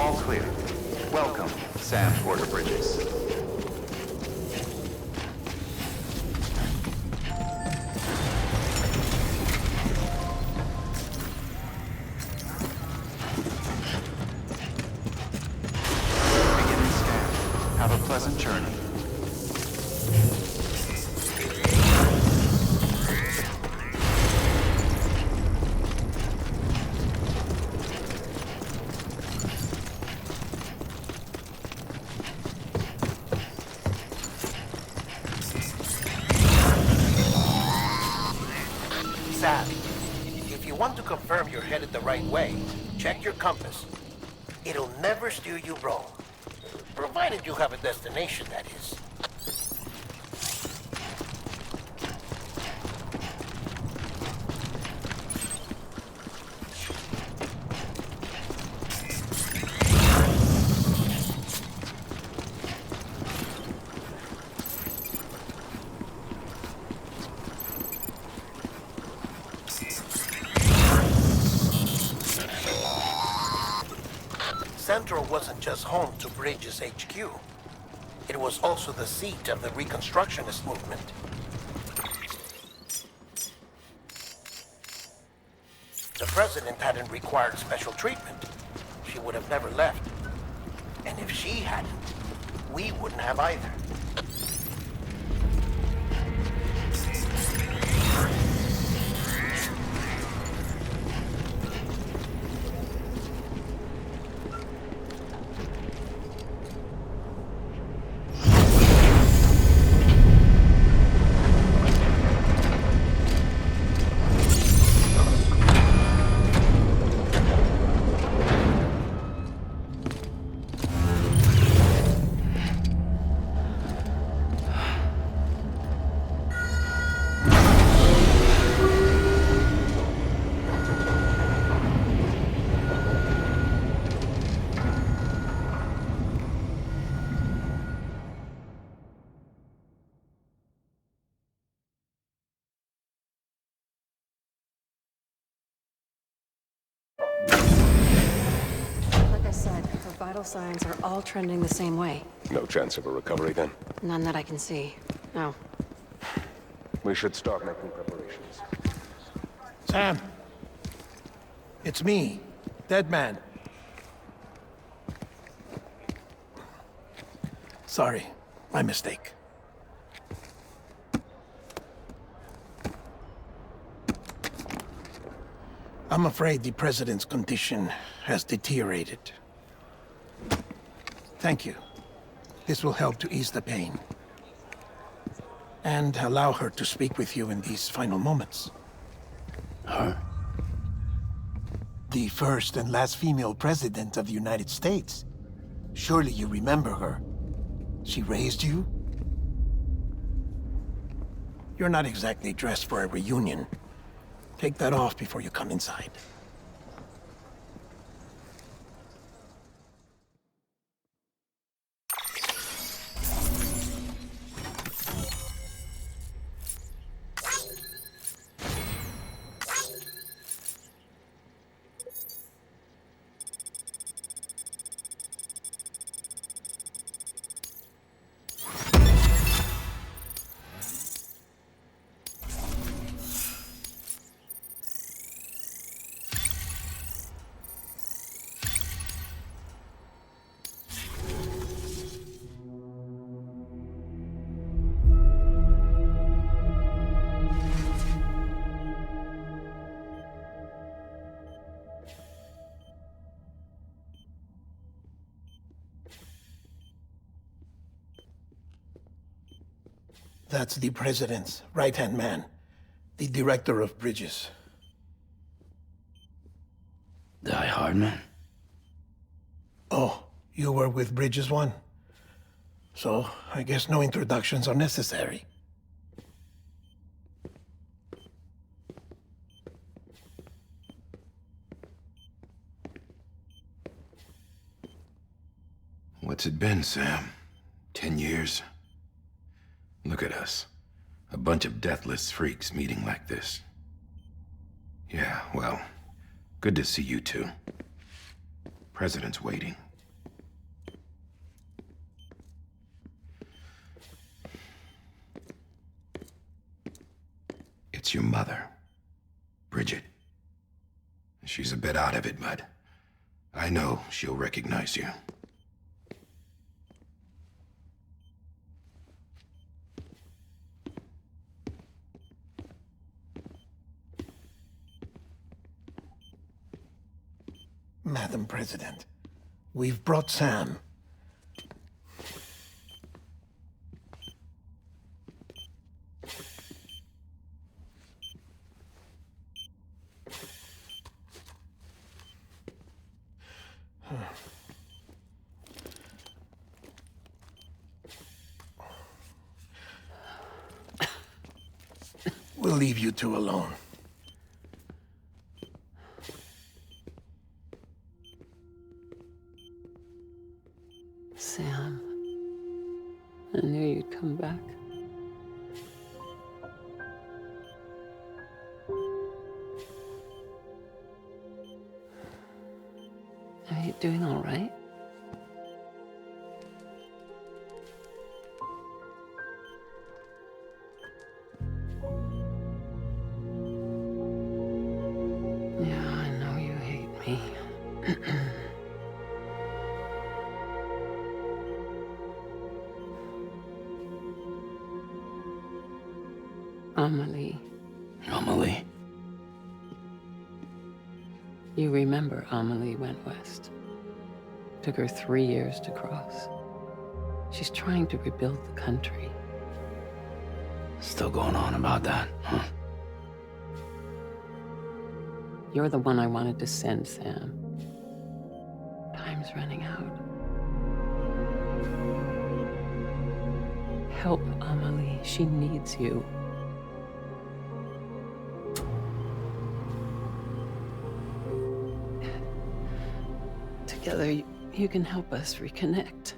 All clear. Welcome, Sam Porter Bridges. Beginning scan. Have a pleasant journey. Sam, if you want to confirm you're headed the right way, check your compass. It'll never steer you wrong. Provided you have a destination, that is. Central wasn't just home to Bridges HQ. It was also the seat of the Reconstructionist movement. The president hadn't required special treatment. She would have never left. And if she hadn't, we wouldn't have either. Like I said, her vital signs are all trending the same way. No chance of a recovery then? None that I can see. No. We should start making preparations. Sam, it's me, Dead Man. Sorry, my mistake. I'm afraid the president's condition has deteriorated. Thank you. This will help to ease the pain. And allow her to speak with you in these final moments. Her? The first and last female president of the United States. Surely you remember her. She raised you? You're not exactly dressed for a reunion. Take that off before you come inside. That's the president's right-hand man, the director of bridges. Die Hardman? Oh, you were with Bridges 1? So, I guess no introductions are necessary. What's it been, Sam? 10 years? Look at us. A bunch of deathless freaks meeting like this. Yeah, well, good to see you two. President's waiting. It's your mother, Bridget. She's a bit out of it, but I know she'll recognize you. Madam President, we've brought Sam. We'll leave you two alone. Sam, I knew you'd come back. Are you doing all right? Yeah, I know you hate me. Amelie. Amelie? You remember Amelie went west. Took her 3 years to cross. She's trying to rebuild the country. Still going on about that, huh? You're the one I wanted to send, Sam. Time's running out. Help Amelie. She needs you. Together, you can help us reconnect.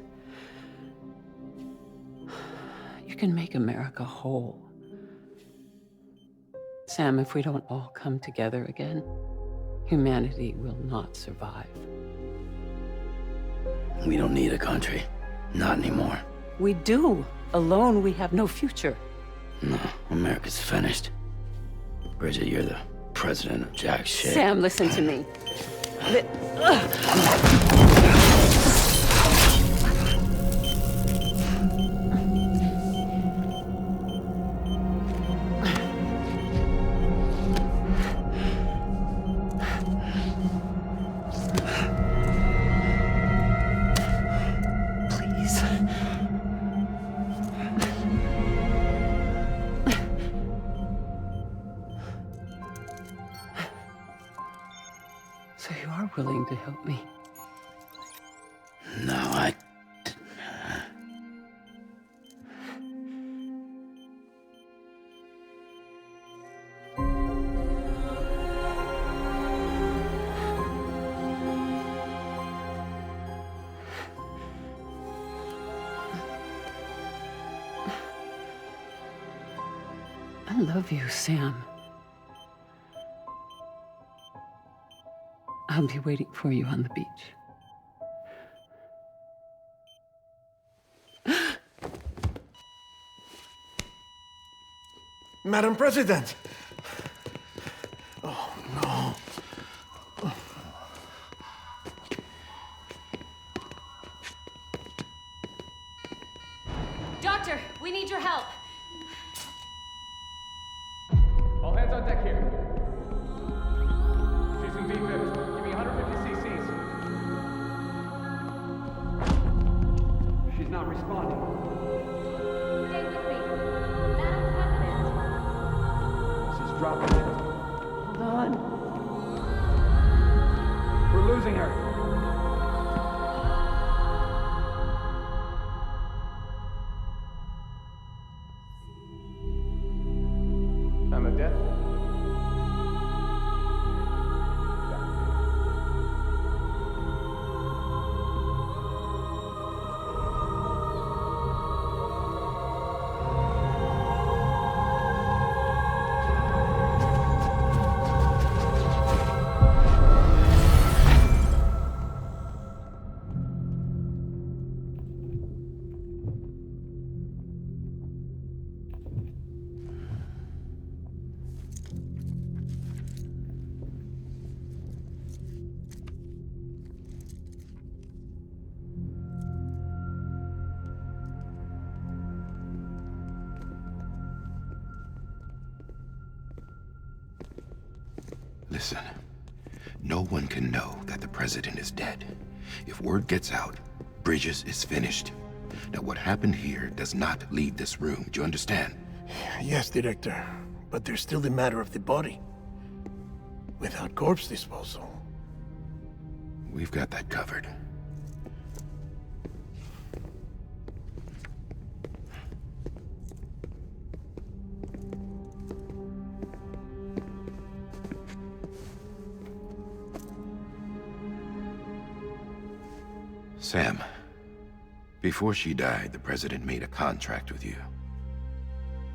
You can make America whole. Sam, if we don't all come together again, humanity will not survive. We don't need a country. Not anymore. We do. Alone, we have no future. No, America's finished. Bridget, you're the president of jack shit. Sam, listen to me. Please. So you are willing to help me? No, I love you, Sam. I'll be waiting for you on the beach. Madam President! Oh, no. Doctor, we need your help. All hands on deck here. She's in V-Viv. Give me 150 cc's. She's not responding. Stay with me. Madam President. She's dropping it. Hold on. We're losing her. Time of death? Listen, no one can know that the president is dead. If word gets out, Bridges is finished. Now, what happened here does not leave this room. Do you understand? Yes, Director. But there's still the matter of the body. Without corpse disposal. We've got that covered. Sam, before she died, the president made a contract with you.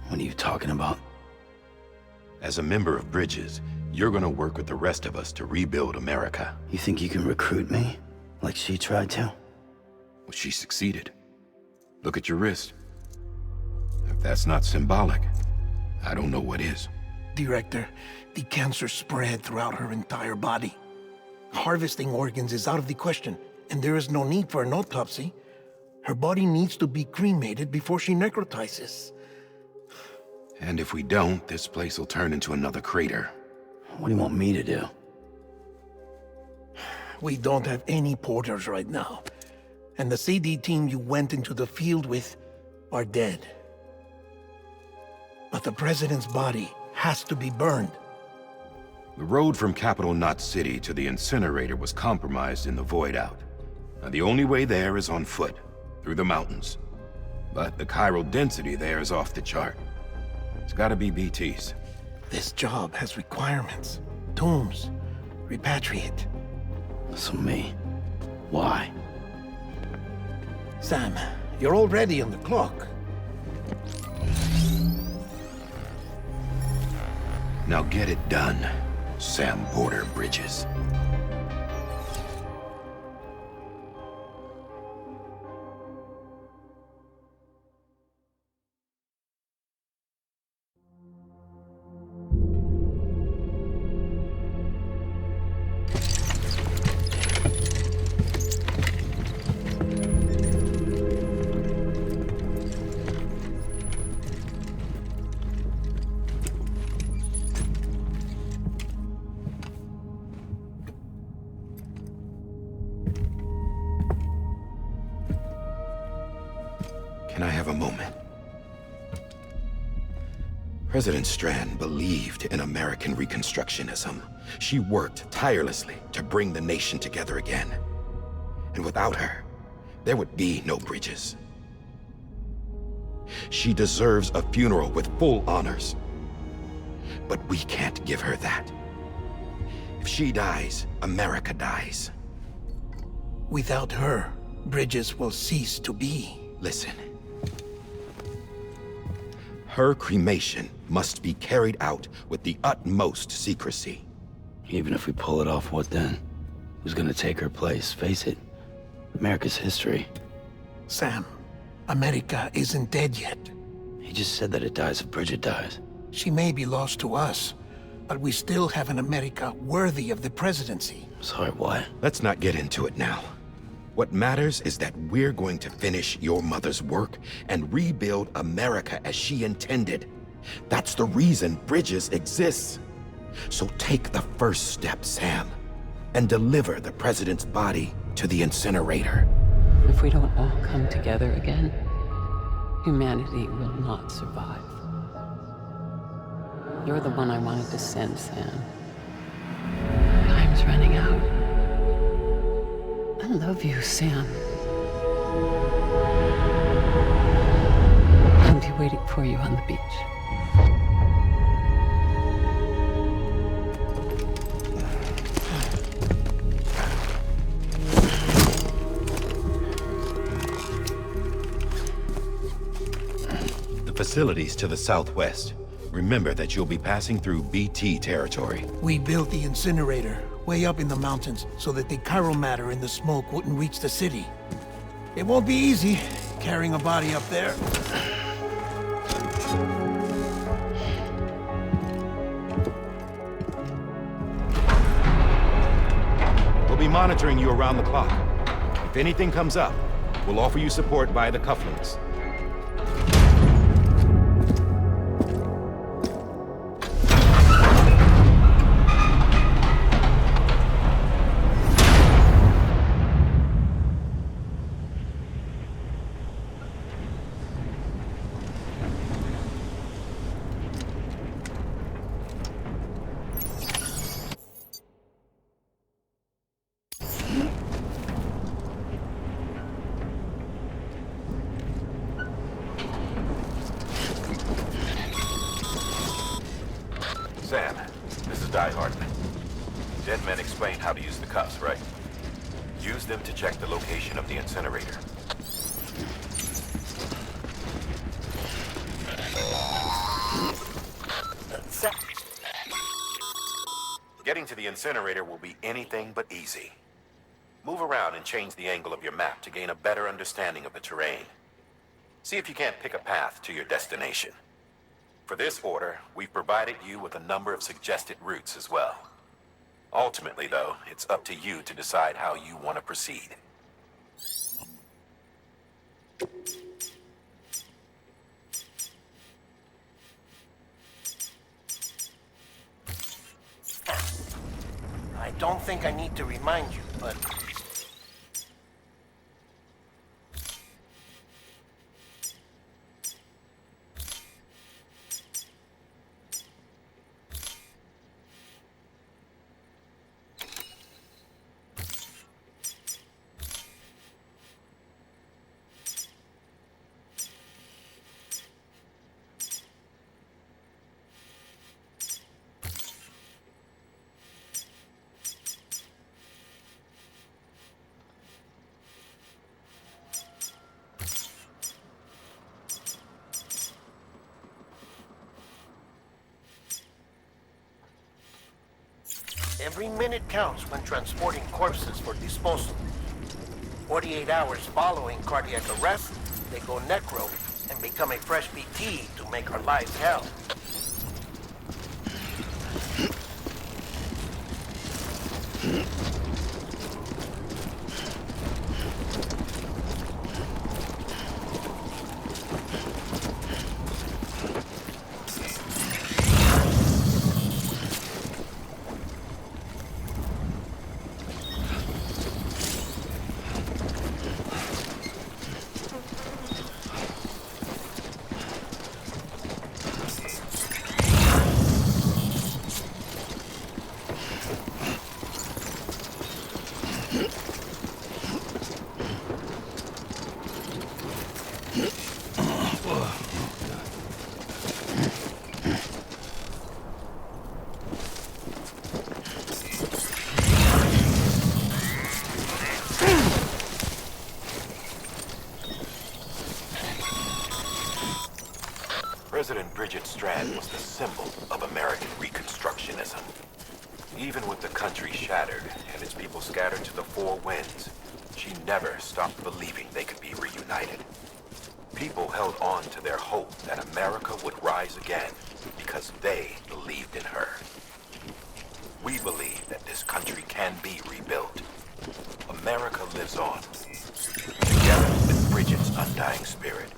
What are you talking about? As a member of Bridges, you're gonna work with the rest of us to rebuild America. You think you can recruit me? Like she tried to? Well, she succeeded. Look at your wrist. If that's not symbolic, I don't know what is. Director, the cancer spread throughout her entire body. Harvesting organs is out of the question, and there is no need for an autopsy. Her body needs to be cremated before she necrotizes. And if we don't, this place will turn into another crater. What do you want me to do? We don't have any porters right now. And the CD team you went into the field with are dead. But the president's body has to be burned. The road from Capital Knot City to the incinerator was compromised in the void out. Now, the only way there is on foot, through the mountains. But the chiral density there is off the chart. It's gotta be BTs. This job has requirements. Tombs. Repatriate. So me. Why? Sam, you're already on the clock. Now get it done, Sam Porter Bridges. Can I have a moment? President Strand believed in American Reconstructionism. She worked tirelessly to bring the nation together again. And without her, there would be no Bridges. She deserves a funeral with full honors. But we can't give her that. If she dies, America dies. Without her, Bridges will cease to be. Listen. Her cremation must be carried out with the utmost secrecy. Even if we pull it off, what then? Who's gonna take her place? Face it, America's history. Sam, America isn't dead yet. He just said that it dies if Bridget dies. She may be lost to us, but we still have an America worthy of the presidency. Sorry, what? Let's not get into it now. What matters is that we're going to finish your mother's work and rebuild America as she intended. That's the reason Bridges exists. So take the first step, Sam, and deliver the president's body to the incinerator. If we don't all come together again, humanity will not survive. You're the one I wanted to send, Sam. Time's running out. I love you, Sam. I'll be waiting for you on the beach. The facilities to the southwest. Remember that you'll be passing through BT territory. We built the incinerator way up in the mountains so that the chiral matter in the smoke wouldn't reach the city. It won't be easy carrying a body up there. We'll be monitoring you around the clock. If anything comes up, we'll offer you support via the cufflinks. diehard. Dead men explained how to use the cuffs, right? Use them to check the location of the incinerator. Getting to the incinerator will be anything but easy. Move around and change the angle of your map to gain a better understanding of the terrain. See if you can't pick a path to your destination. For this order, we've provided you with a number of suggested routes as well. Ultimately, though, it's up to you to decide how you want to proceed. I don't think I need to remind you, but... Every minute counts when transporting corpses for disposal. 48 hours following cardiac arrest, they go necro and become a fresh BT to make our lives hell. President Bridget Strand was the symbol of American Reconstructionism. Even with the country shattered and its people scattered to the four winds, she never stopped believing they could be reunited. People held on to their hope that America would rise again because they believed in her. We believe that this country can be rebuilt. America lives on, together with Bridget's undying spirit.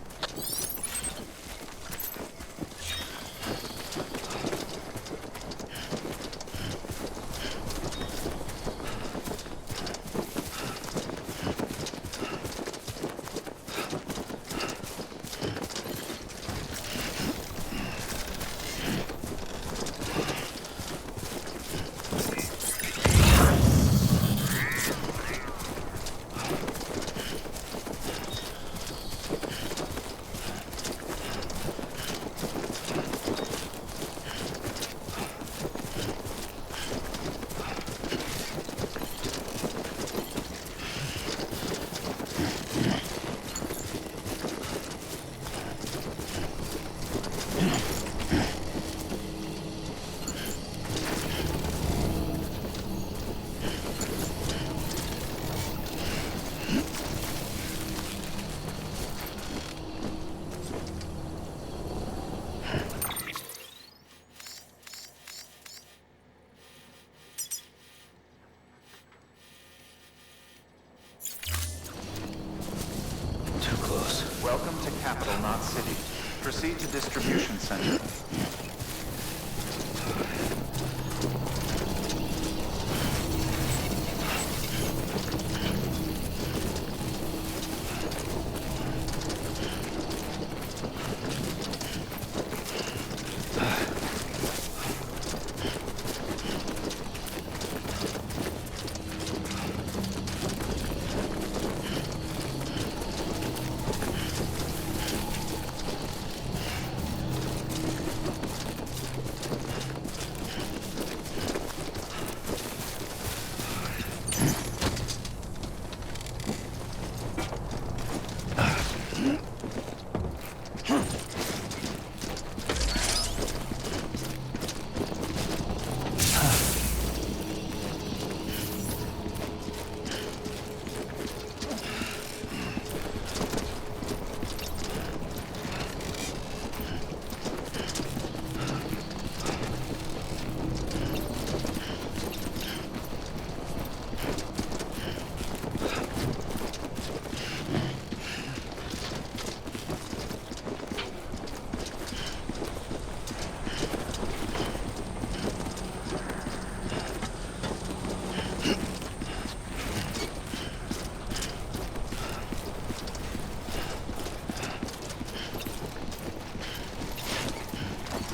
Welcome to Capital, not City. Proceed to Distribution Center.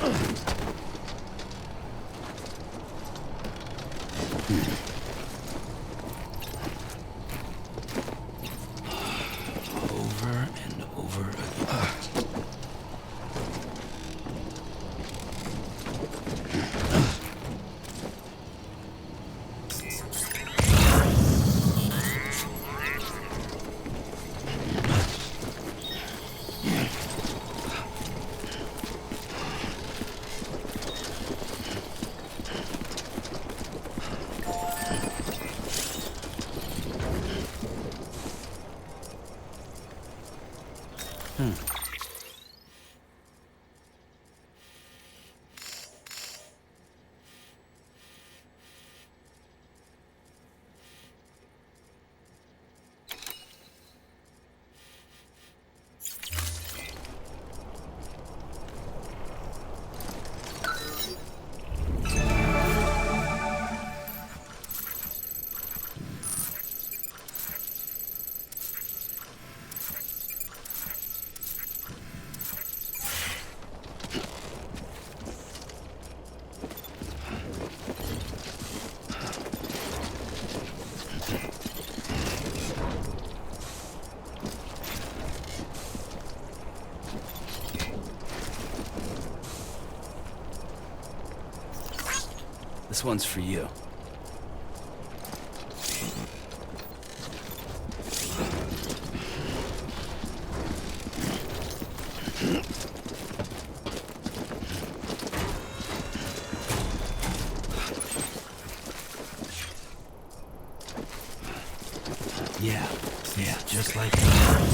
Over and over again. This one's for you. Yeah, just like that.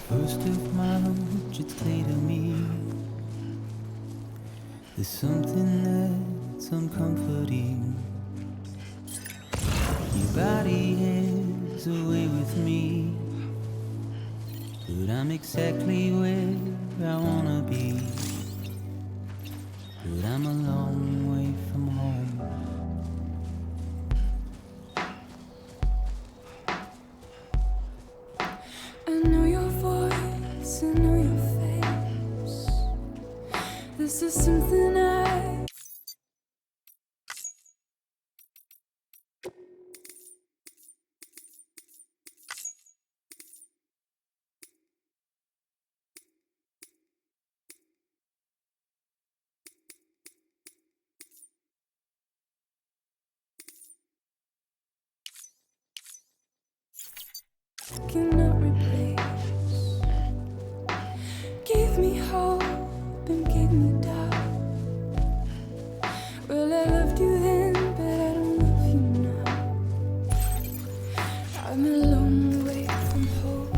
First of March, it's clear to me there's something that's uncomforting. Your body is away with me, but I'm exactly where I wanna be. But I'm a long way from home. I know your voice, I know your face. This is something I cannot replace. Gave me hope and gave me doubt. Well, I loved you then, but I don't love you now. I'm a long way from home.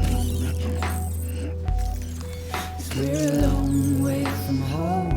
We're a long way from home.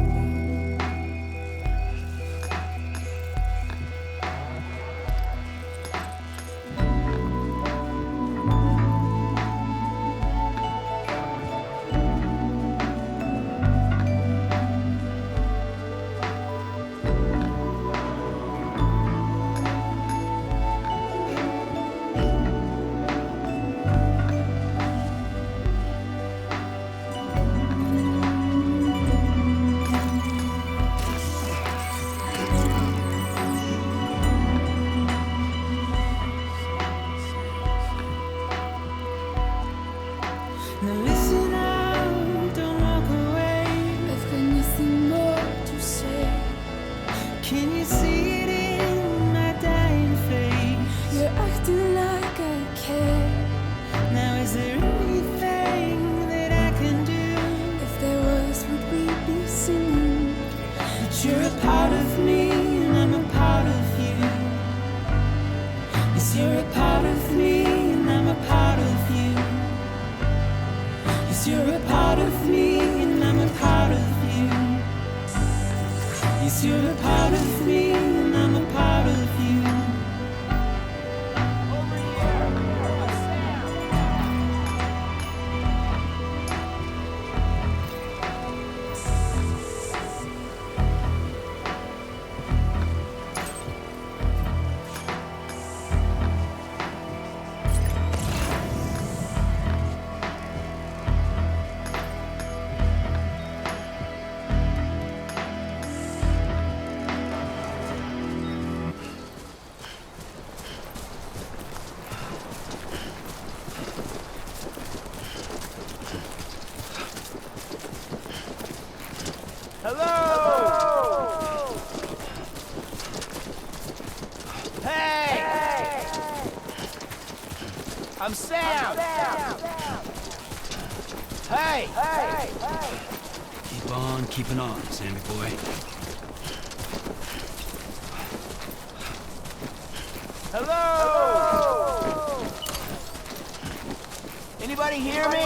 'Cause you're a part of me and I'm a part of you. Yes, you're a part of me and I'm a part of you. I'm Sam! Hey! Keep on keeping on, Sammy boy. Hello! Anybody hear me?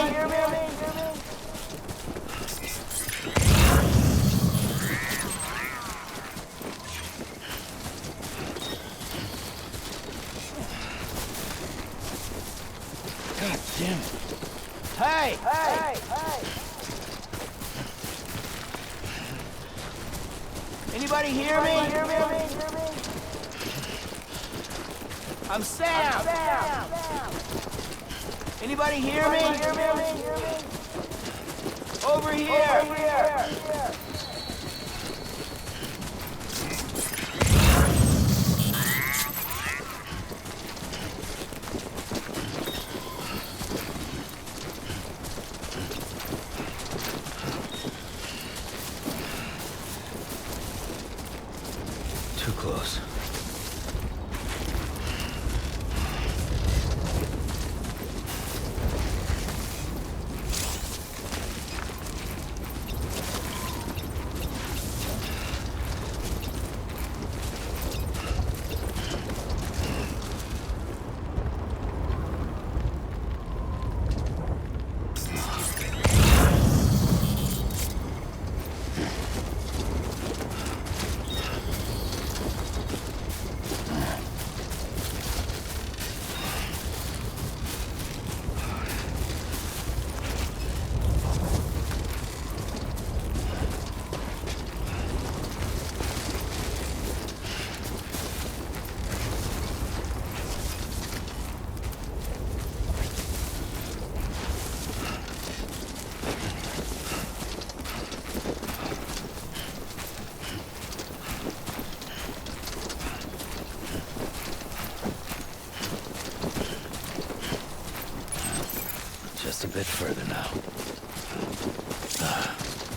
God damn it. Hey! Anybody hear me? I'm Sam! Anybody hear me? Over here! Too close. Just a bit further now.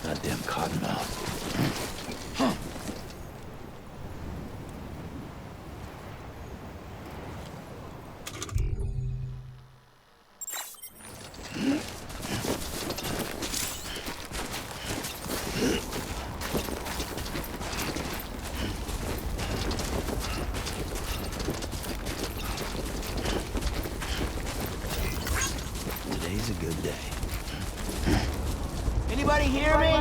Goddamn cottonmouth. Today's a good day. Anybody hear me?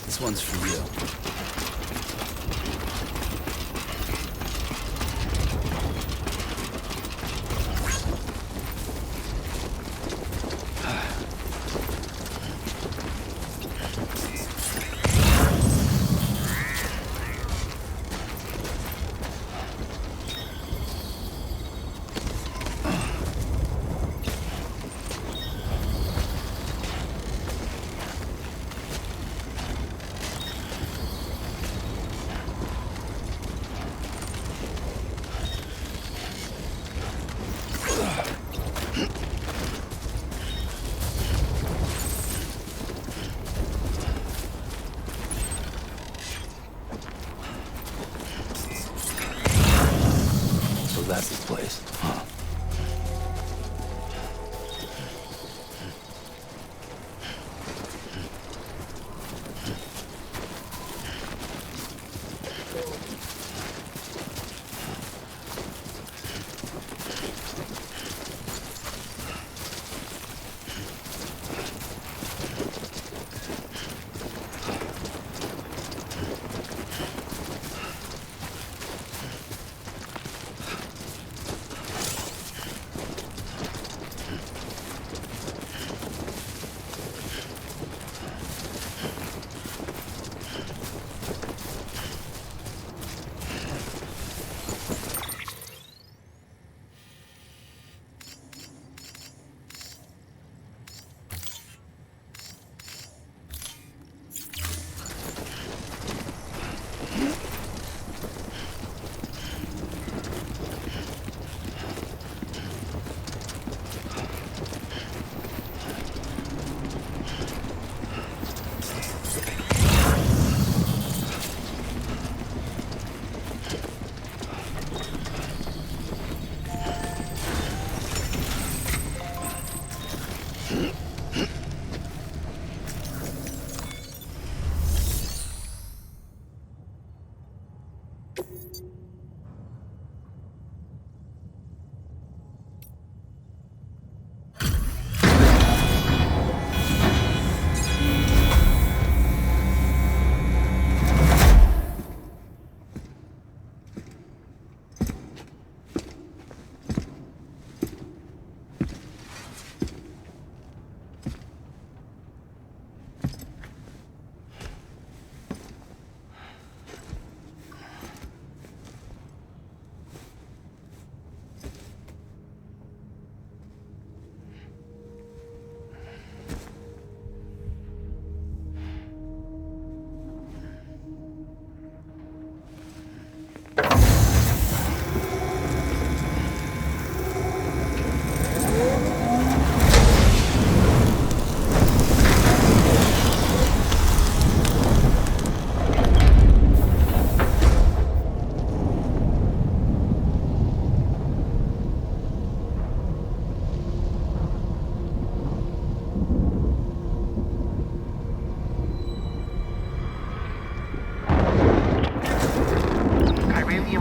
This one's for you. So that's the place, huh?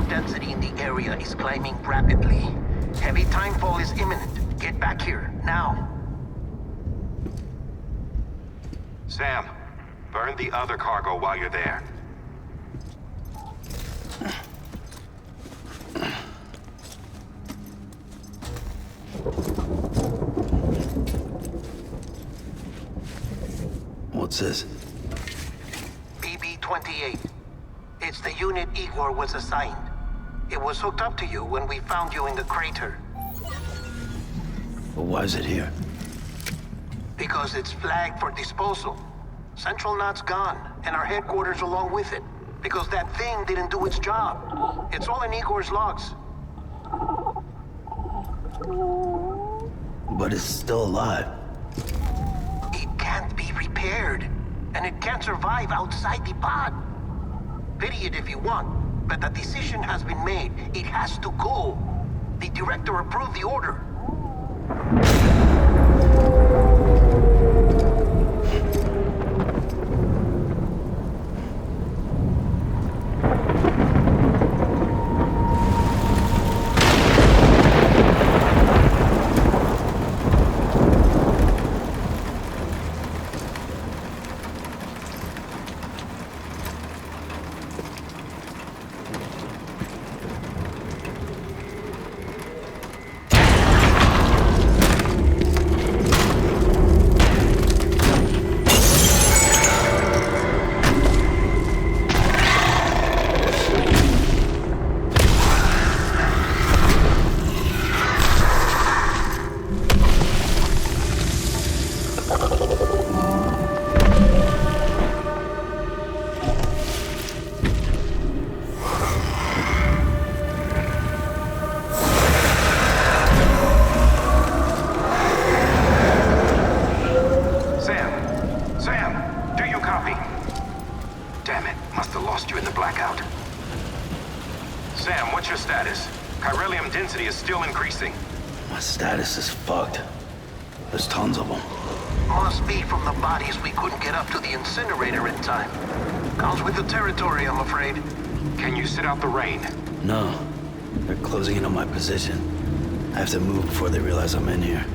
Density in the area is climbing rapidly. Heavy timefall is imminent. Get back here, now. Sam, burn the other cargo while you're there. What's this? BB-28. It's the unit Igor was assigned. It was hooked up to you when we found you in the crater. But why is it here? Because it's flagged for disposal. Central Knot's gone, and our headquarters along with it. Because that thing didn't do its job. It's all in Igor's logs. But it's still alive. It can't be repaired, and it can't survive outside the pod. Pity it if you want. But the decision has been made. It has to go. The director approved the order. My status is fucked. There's tons of them. Must be from the bodies we couldn't get up to the incinerator in time. Comes with the territory, I'm afraid. Can you sit out the rain? No. They're closing in on my position. I have to move before they realize I'm in here.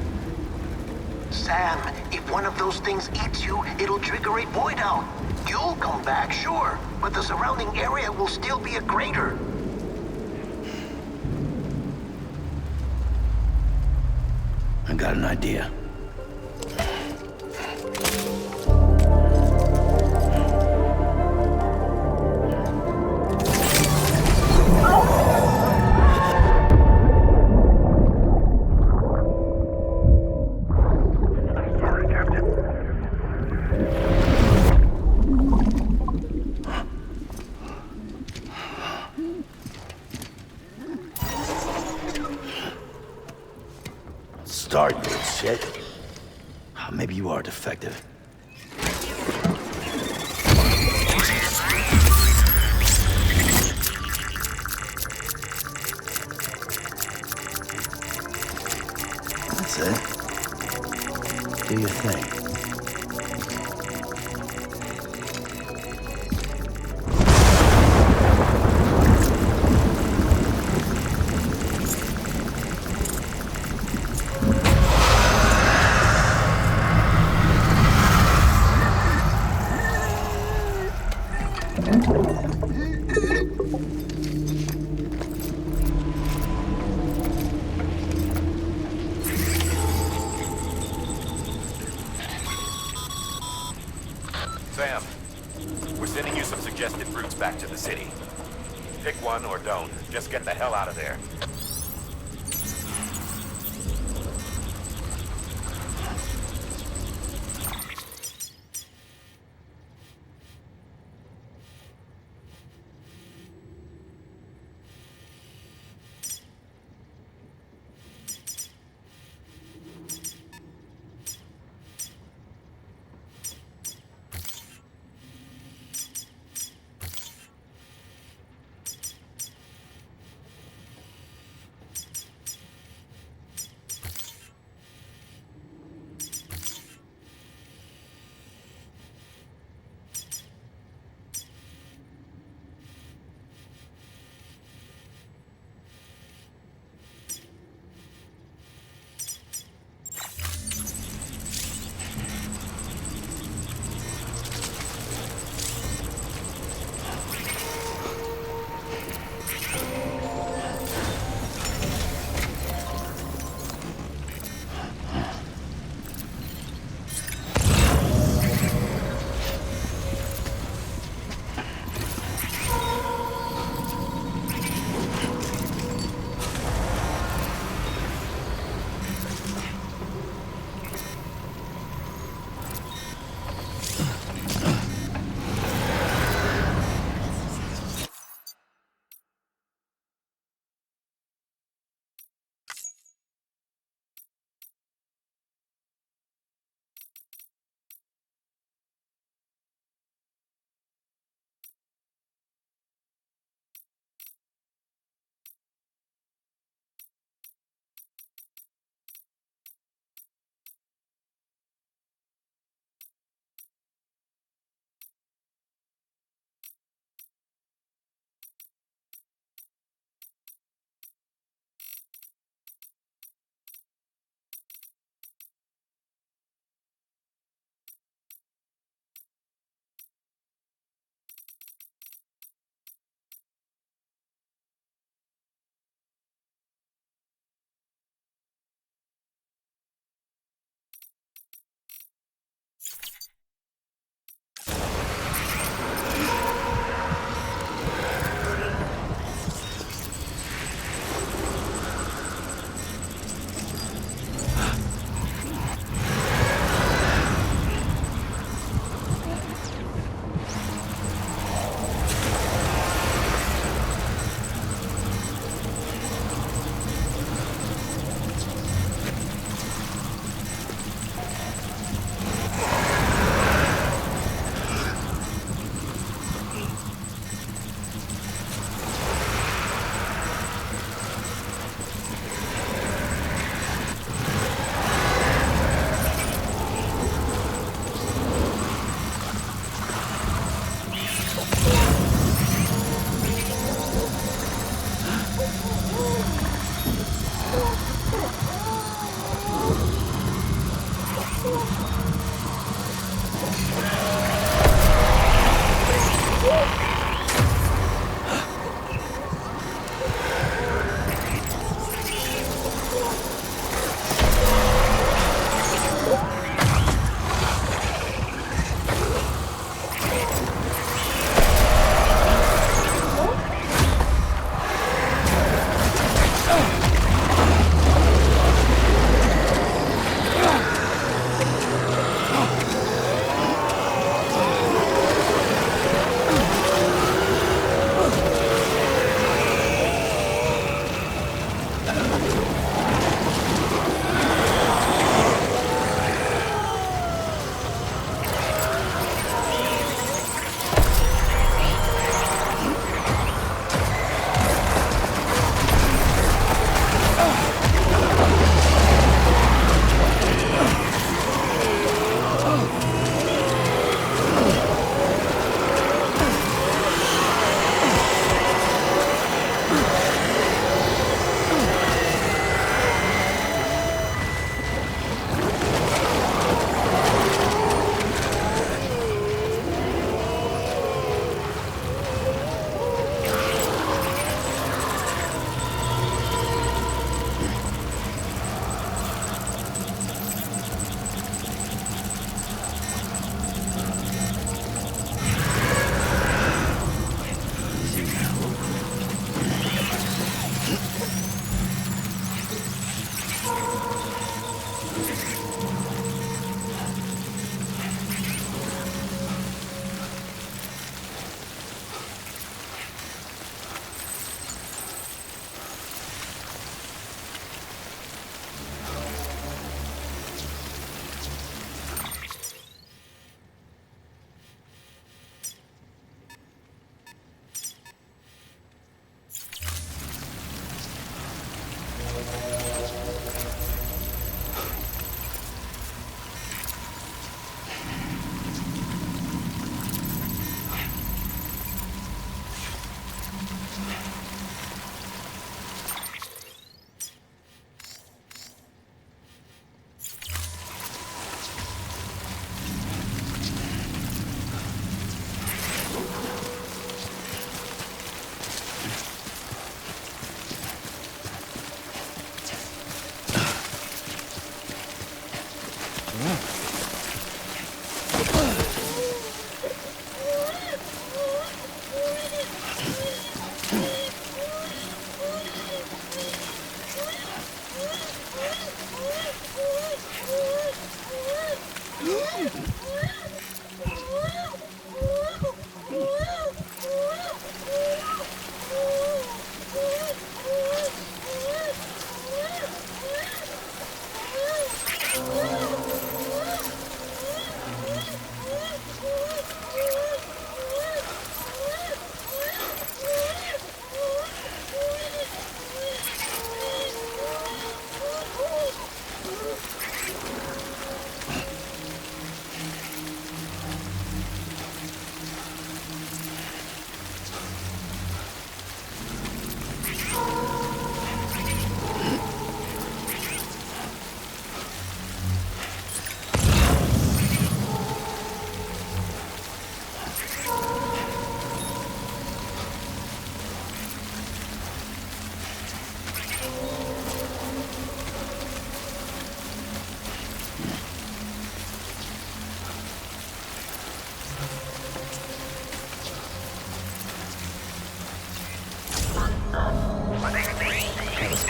Sam, if one of those things eats you, it'll trigger a void out. You'll come back, sure, but the surrounding area will still be a crater. I got an idea. Start, you shit. Maybe you are defective. That's it. Do your thing. Sam, we're sending you some suggested routes back to the city. Pick one or don't. Just get the hell out of there.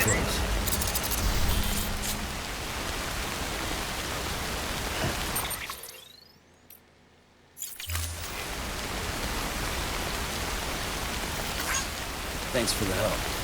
close. Thanks for the help.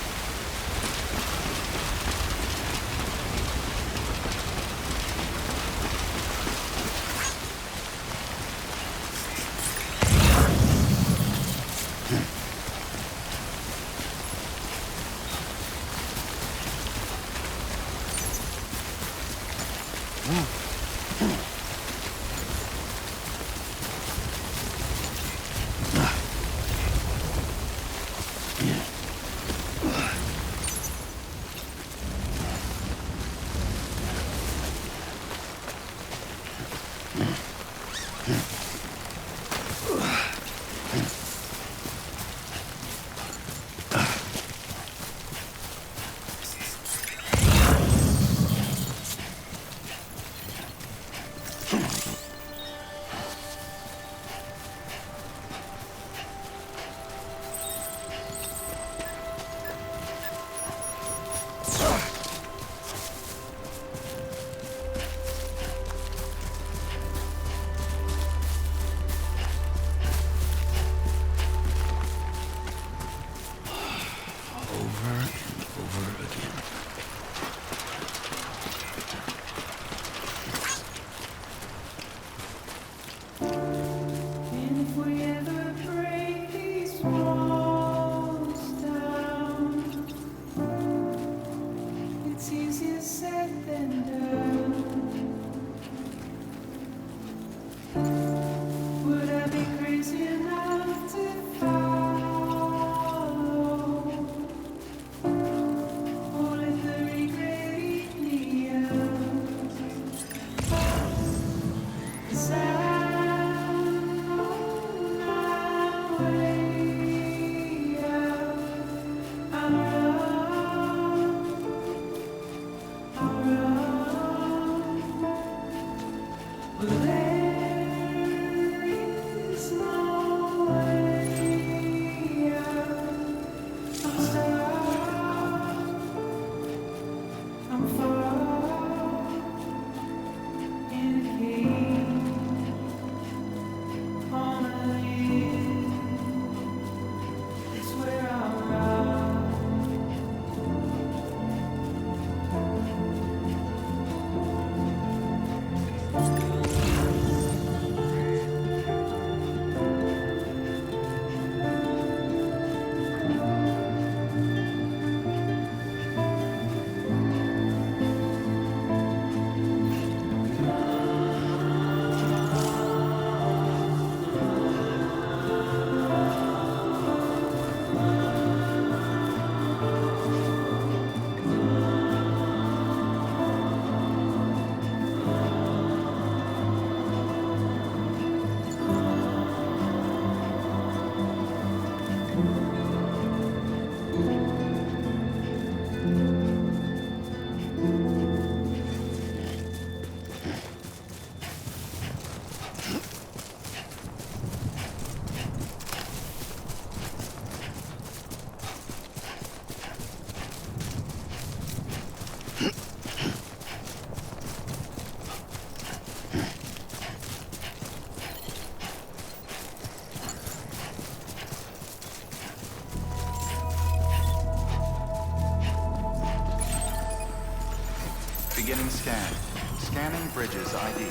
Beginning scan. Scanning Bridges ID.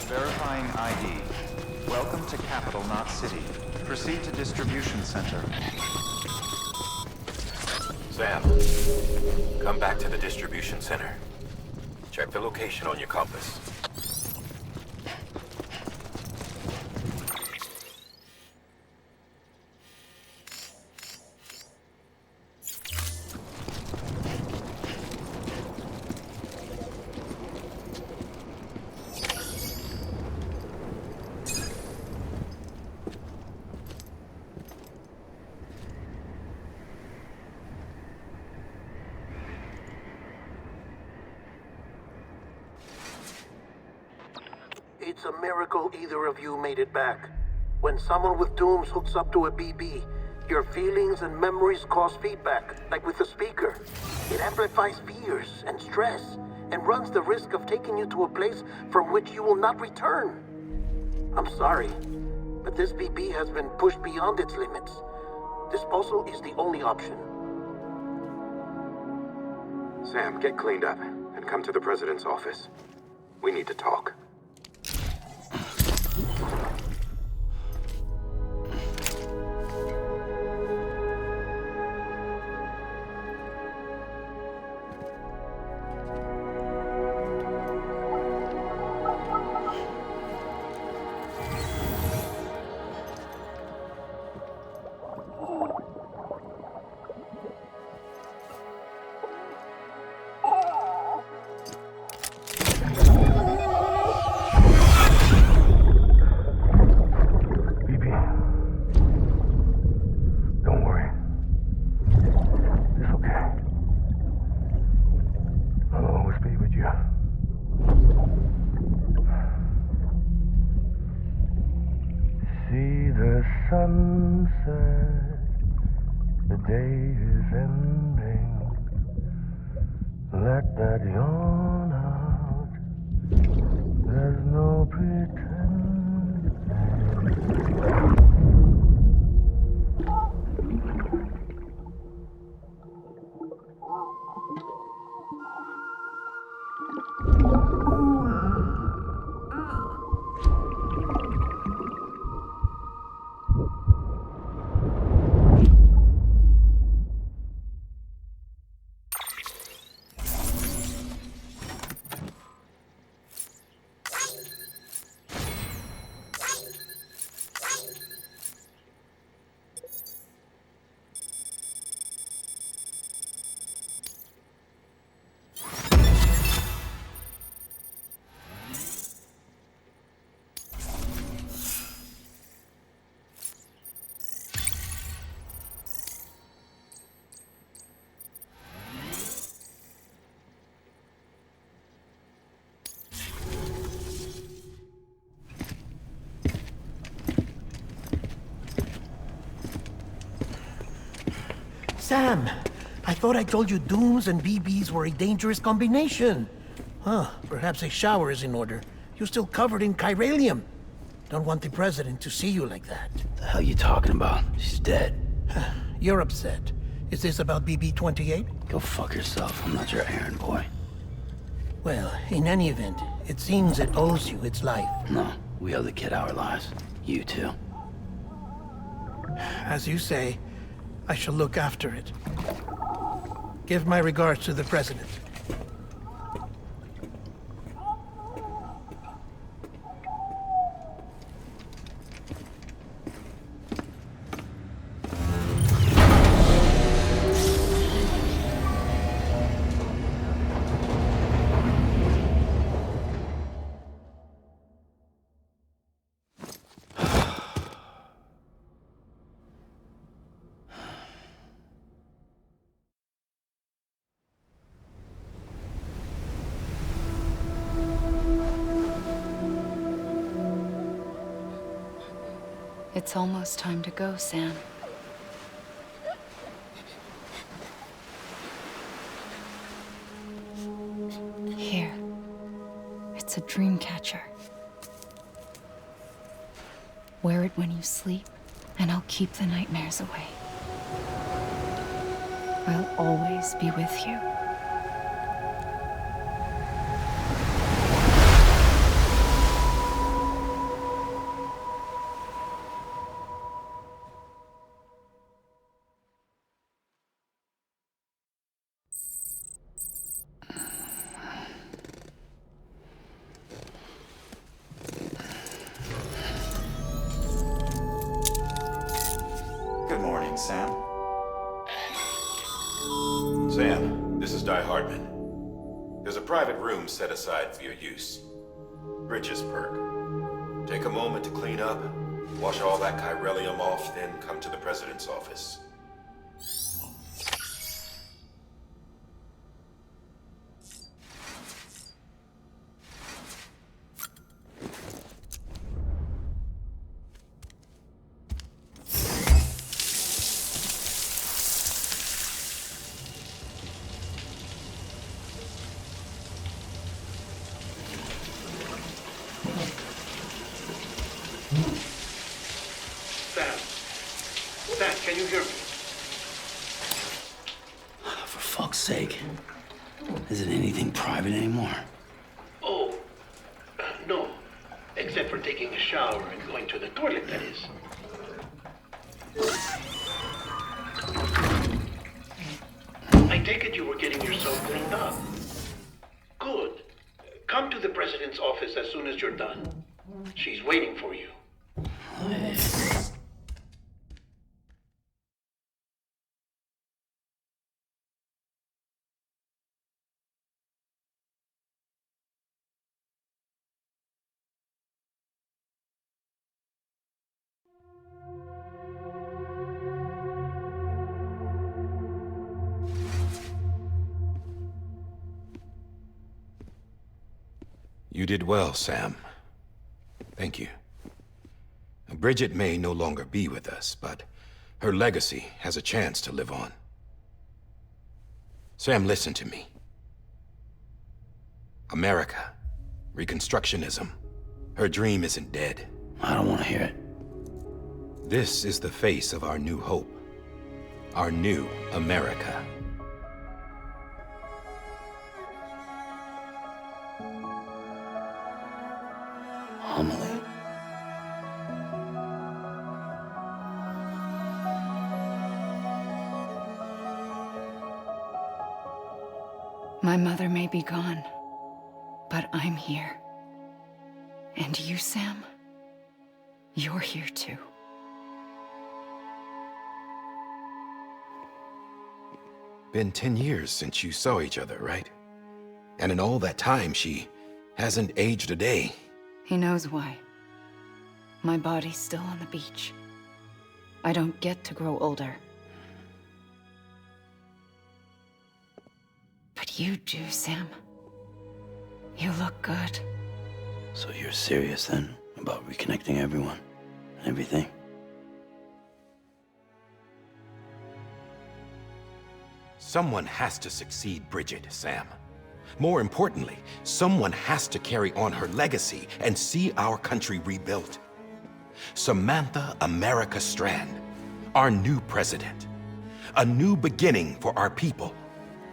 Verifying ID. Welcome to Capital, not City. Proceed to Distribution Center. Sam, come back to the distribution center. Check the location on your compass. It's a miracle either of you made it back. When someone with dooms hooks up to a BB, Your feelings and memories cause feedback, like with the speaker. It amplifies fears and stress, and runs the risk of taking you to a place from which you will not return. I'm sorry, but this BB has been pushed beyond its limits. Disposal is the only option. Sam, get cleaned up and come to the president's office. We need to talk. Sunset, the day is ending. Let that yawn out. There's no pretending. Sam, I thought I told you dooms and BBs were a dangerous combination. Huh, perhaps a shower is in order. You're still covered in chiralium. Don't want the president to see you like that. The hell you talking about? She's dead. You're upset. Is this about BB-28? Go fuck yourself. I'm not your errand boy. Well, in any event, it seems it owes you its life. No, we owe the kid our lives. You too. As you say, I shall look after it. Give my regards to the president. It's almost time to go, Sam. Here. It's a dream catcher. Wear it when you sleep, and I'll keep the nightmares away. I'll always be with you. Good morning, Sam. Sam, this is Di Hardman. There's a private room set aside for your use. Bridges perk. Take a moment to clean up, wash all that chiralium off, then come to the president's office. Sam, can you hear me? For fuck's sake. Isn't anything private anymore? Oh, no. Except for taking a shower and going to the toilet, that is. I take it you were getting yourself cleaned up. Good. Come to the president's office as soon as you're done. She's waiting for you. You did well, Sam. Thank you. Bridget may no longer be with us, but her legacy has a chance to live on. Sam, listen to me. America, Reconstructionism, her dream isn't dead. I don't want to hear it. This is the face of our new hope. Our new America. Amelie. My mother may be gone, but I'm here. And you, Sam, you're here too. Been 10 years since you saw each other, right? And in all that time, she hasn't aged a day. He knows why. My body's still on the beach. I don't get to grow older. But you do, Sam. You look good. So you're serious then about reconnecting everyone and everything? Someone has to succeed Bridget, Sam. More importantly, someone has to carry on her legacy and see our country rebuilt. Samantha America Strand, our new president. A new beginning for our people,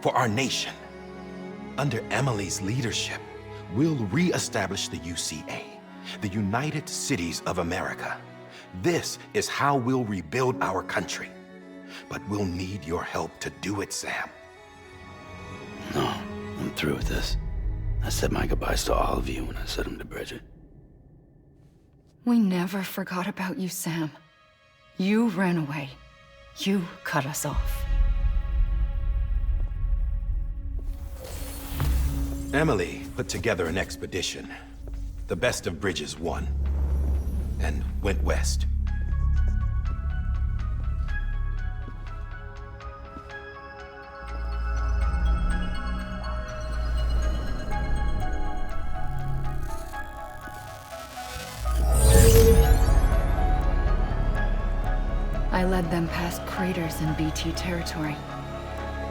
for our nation. Under Emily's leadership, we'll re-establish the UCA, the United Cities of America. This is how we'll rebuild our country. But we'll need your help to do it, Sam. No, I'm through with this. I said my goodbyes to all of you when I said them to Bridget. We never forgot about you, Sam. You ran away. You cut us off. Emily put together an expedition. The best of Bridges won. And went west. I led them past craters in BT territory.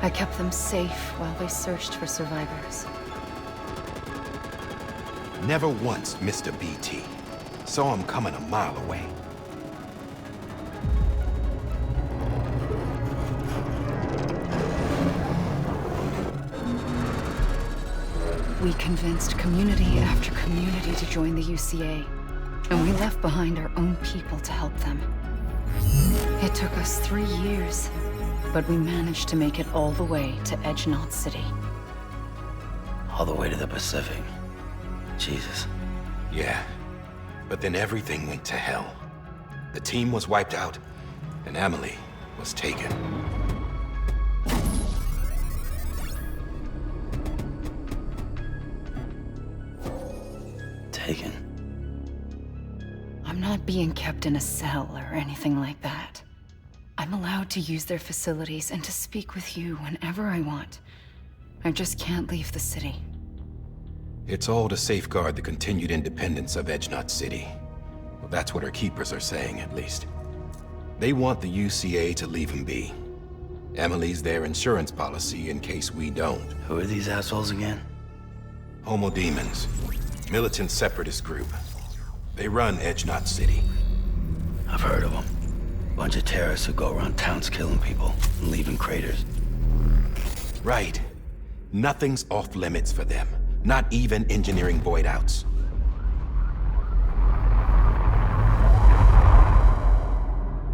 I kept them safe while they searched for survivors. Never once missed a BT. Saw him coming a mile away. We convinced community after community to join the UCA, and we left behind our own people to help them. It took us 3 years, but we managed to make it all the way to Edge Knot City. All the way to the Pacific. Jesus. Yeah, but then everything went to hell. The team was wiped out, and Emily was taken. Taken? I'm not being kept in a cell or anything like that. I'm allowed to use their facilities and to speak with you whenever I want. I just can't leave the city. It's all to safeguard the continued independence of Edge Knot City. Well, that's what our keepers are saying, at least. They want the UCA to leave him be. Emily's their insurance policy in case we don't. Who are these assholes again? Homo Demons. Militant separatist group. They run Edge Knot City. I've heard of them. Bunch of terrorists who go around towns killing people and leaving craters. Right. Nothing's off limits for them. Not even engineering void outs.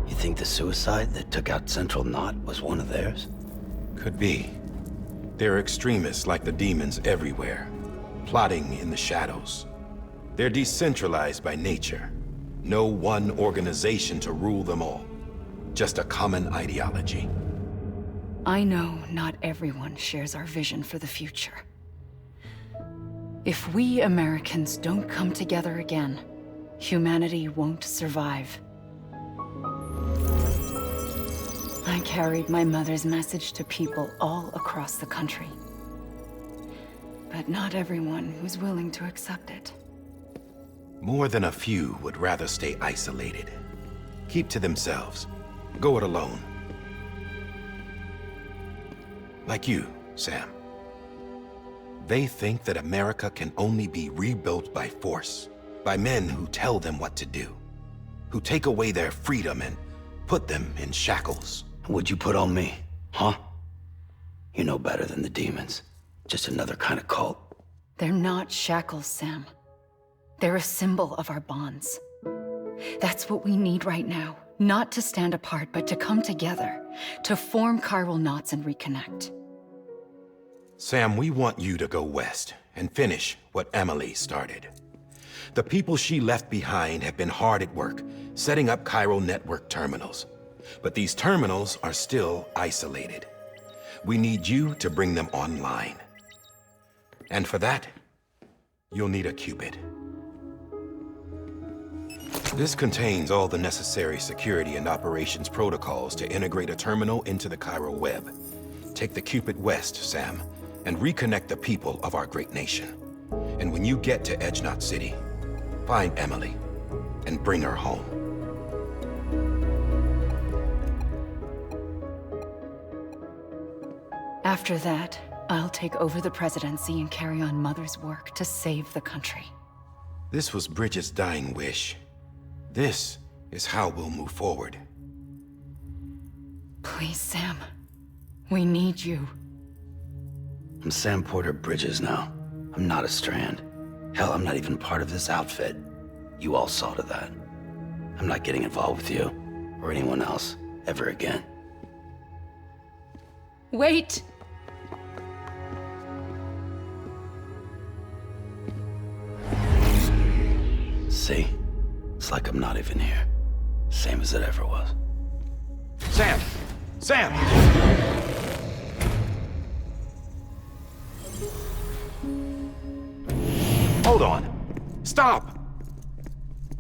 You think the suicide that took out Central Knot was one of theirs? Could be. There are extremists like the demons everywhere, plotting in the shadows. They're decentralized by nature. No one organization to rule them all. Just a common ideology. I know not everyone shares our vision for the future. If we Americans don't come together again, humanity won't survive. I carried my mother's message to people all across the country. But not everyone was willing to accept it. More than a few would rather stay isolated. Keep to themselves. Go it alone. Like you, Sam. They think that America can only be rebuilt by force, by men who tell them what to do, who take away their freedom and put them in shackles. What'd you put on me, huh? You know better than the demons. Just another kind of cult. They're not shackles, Sam. They're a symbol of our bonds. That's what we need right now. Not to stand apart, but to come together, to form chiral knots and reconnect. Sam, we want you to go west and finish what Emily started. The people she left behind have been hard at work, setting up chiral network terminals. But these terminals are still isolated. We need you to bring them online. And for that, you'll need a Cupid. This contains all the necessary security and operations protocols to integrate a terminal into the chiral web. Take the Cupid west, Sam, and reconnect the people of our great nation. And when you get to Edge Knot City, find Emily and bring her home. After that, I'll take over the presidency and carry on Mother's work to save the country. This was Bridget's dying wish. This is how we'll move forward. Please, Sam. We need you. I'm Sam Porter Bridges now. I'm not a Strand. Hell, I'm not even part of this outfit. You all saw to that. I'm not getting involved with you, or anyone else, ever again. Wait! See? It's like I'm not even here. Same as it ever was. Sam! Sam! Hold on. Stop!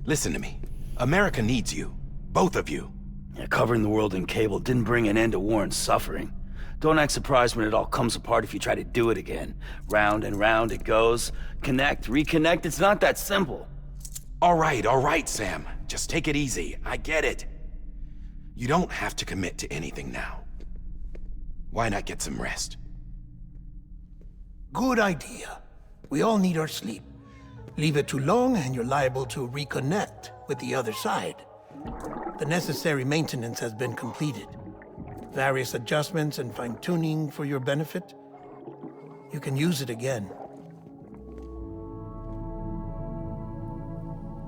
Listen to me. America needs you. Both of you. Yeah, covering the world in cable didn't bring an end to war and suffering. Don't act surprised when it all comes apart if you try to do it again. Round and round it goes. Connect, reconnect, it's not that simple. All right, Sam. Just take it easy. I get it. You don't have to commit to anything now. Why not get some rest? Good idea. We all need our sleep. Leave it too long and you're liable to reconnect with the other side. The necessary maintenance has been completed. Various adjustments and fine-tuning for your benefit. You can use it again.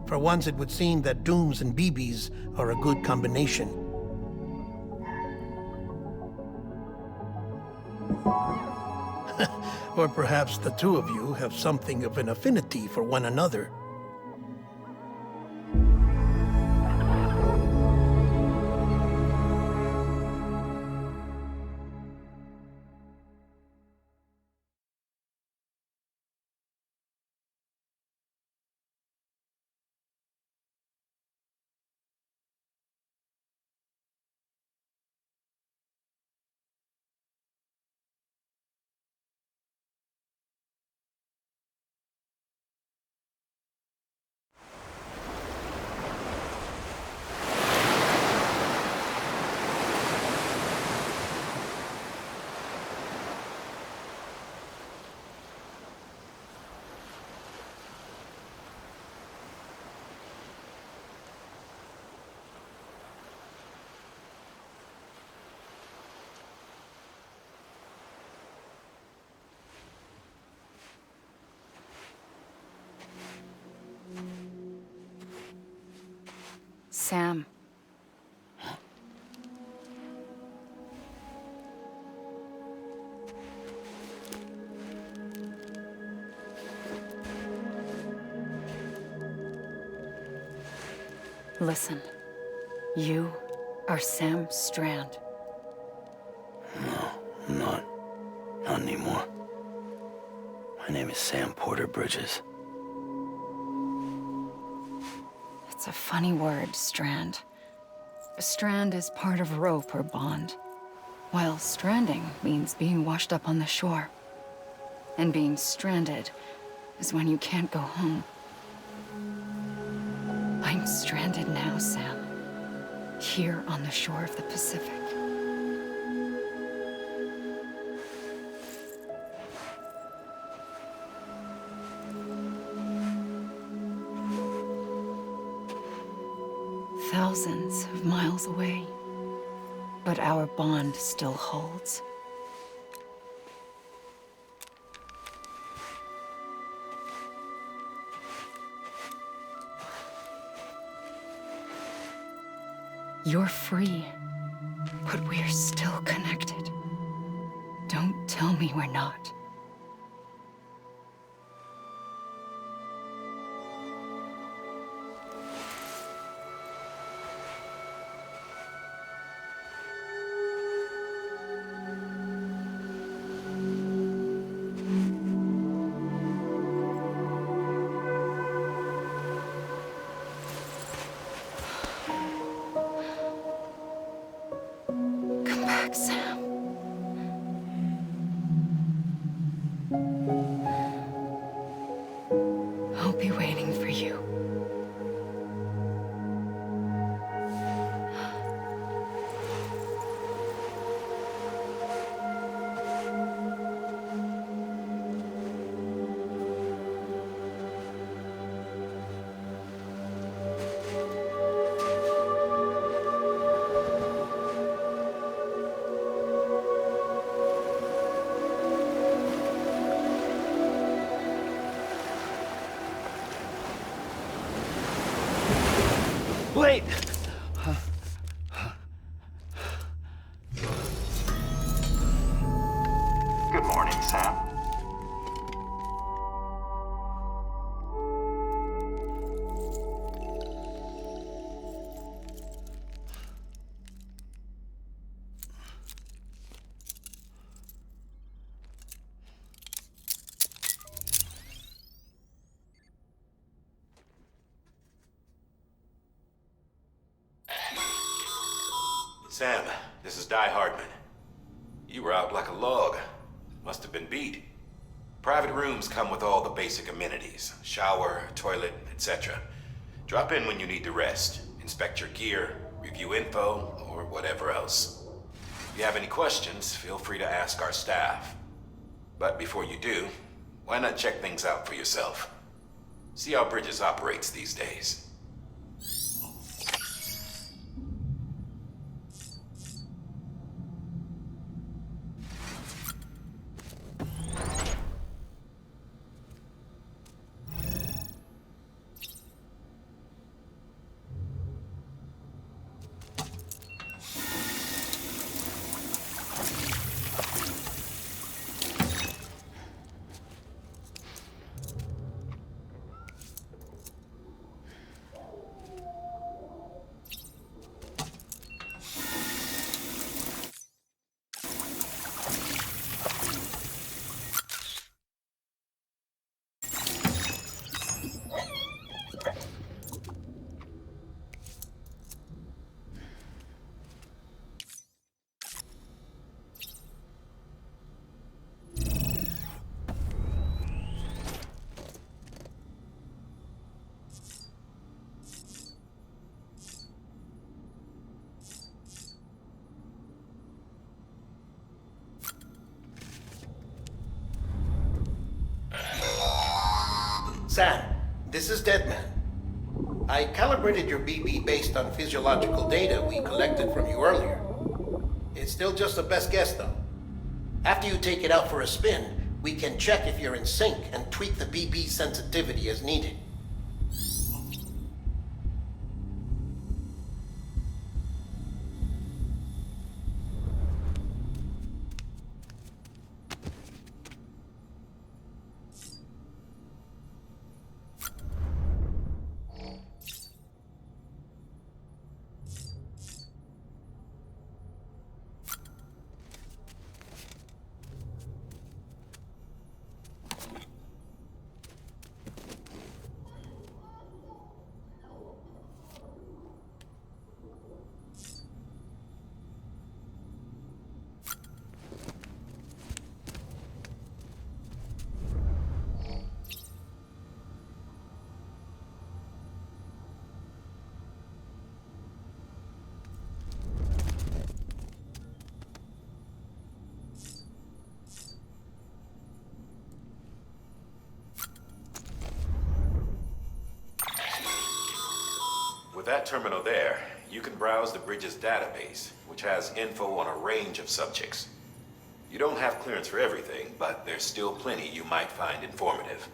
For once, it would seem that Dooms and BBs are a good combination. Or perhaps the two of you have something of an affinity for one another. Sam. Listen, you are Sam Strand. No, I'm not. Not anymore. My name is Sam Porter Bridges. It's a funny word, strand. A strand is part of rope or bond, while stranding means being washed up on the shore. And being stranded is when you can't go home. I'm stranded now, Sam. Here on the shore of the Pacific. Thousands of miles away, but our bond still holds. You're free, but we're still connected. Don't tell me we're not. Come back, Sam. I'll be waiting for you. Wait! Good morning, Sam. Sam, this is Di Hardman. You were out like a log. Must have been beat. Private rooms come with all the basic amenities. Shower, toilet, etc. Drop in when you need to rest. Inspect your gear, review info, or whatever else. If you have any questions, feel free to ask our staff. But before you do, why not check things out for yourself? See how Bridges operates these days. Sam, this is Deadman. I calibrated your BB based on physiological data we collected from you earlier. It's still just a best guess, though. After you take it out for a spin, we can check if you're in sync and tweak the BB sensitivity as needed. that terminal there, you can browse the Bridges database, which has info on a range of subjects. You don't have clearance for everything, but there's still plenty you might find informative.